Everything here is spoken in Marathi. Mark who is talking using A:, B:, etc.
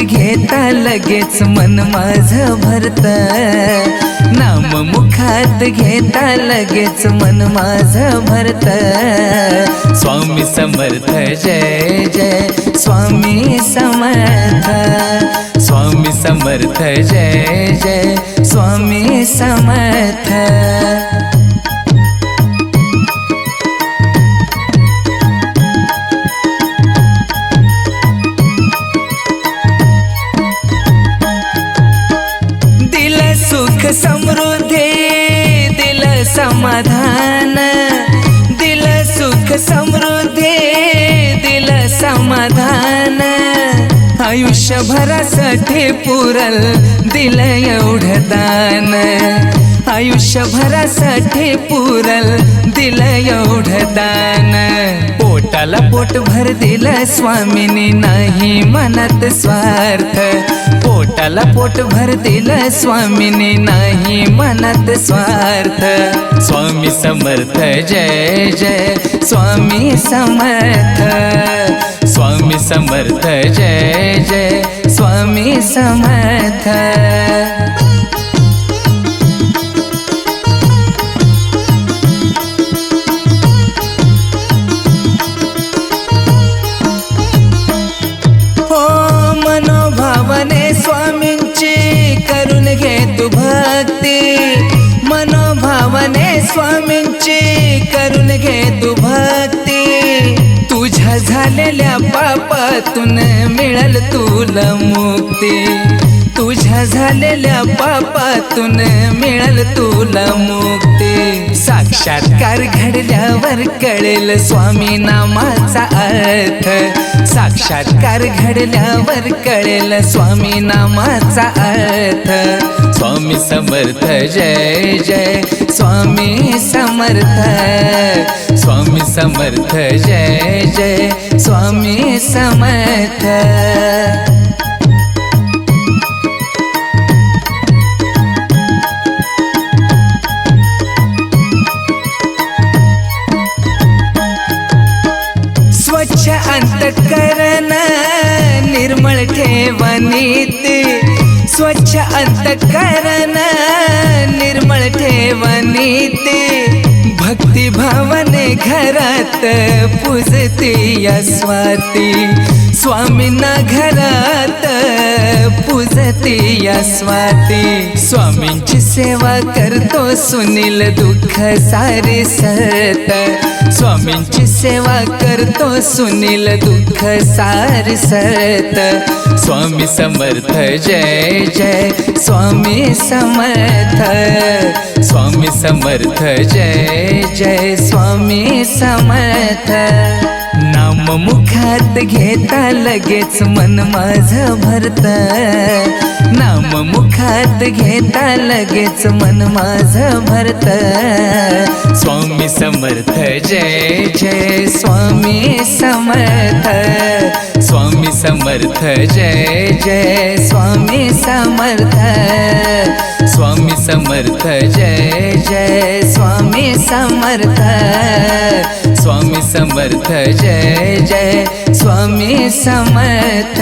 A: घेता लगेच मन माझं भरतं, नाम मुखात घेता लगेच मन माझं भरतं। स्वामी समर्थ जय जय स्वामी समर्थ, स्वामी समर्थ जय जय स्वामी समर्थ। सुख समृद्धी दिल समाधान, दिल सुख समृद्धी दिल समाधान। आयुष्यभरासाठी पुरल दिल एवढं दान, आयुष्यभरासाठी पुरल दिल एवढं दान। पोटाला पोट भर दिलं स्वामीनी नाही मनात स्वार्थ, पोटाला पोट भर दिलं स्वामीनी नाही मनात स्वार्थ। स्वामी समर्थ जय जय स्वामी समर्थ, स्वामी समर्थ जय जय स्वामी समर्थ। मनोभावने स्वामींची करून घे तू भक्ती, मनोभावने स्वामींची करून घे तू भक्ती। तुझ्या झालेल्या पापातून मिळल तुला मुक्ती, तुझ्या झालेल्या पापातून मिळल तुला मुक्ती। साक्षात्कार घडल्यावर कळेल स्वामी नामाचा अर्थ, साक्षात्कार घडल्यावर कळेल स्वामी नामाचा अर्थ। स्वामी समर्थ जय जय स्वामी समर्थ, स्वामी समर्थ जय जय स्वामी समर्थ। स्वच्छ अंतःकरण निर्मळ ठेवा नीती, स्वच्छ अंतःकरण निर्मळ ठेवा नीती। भक्ती भावने घरात पूजती या स्वाती, स्वामींना घरात पूजती या स्वाती। स्वामींची सेवा करतो सुनील दुःख सारे सत, स्वामींची सेवा करतो सुनील दुःख सारे सत। स्वामी समर्थ जय जय स्वामी समर्थ, स्वामी समर्थ जय जय स्वामी समर्थ। नाम मुखात घेता लगेच मन माझं भरतं, नाम मुखात घेता लगेच मन माझं भरतं। स्वामी समर्थ जय जय स्वामी समर्थ, स्वामी समर्थ जय जय स्वामी समर्थ, स्वामी समर्थ जय जय स्वामी समर्थ, स्वामी समर्थ जय जय स्वामी समर्थ।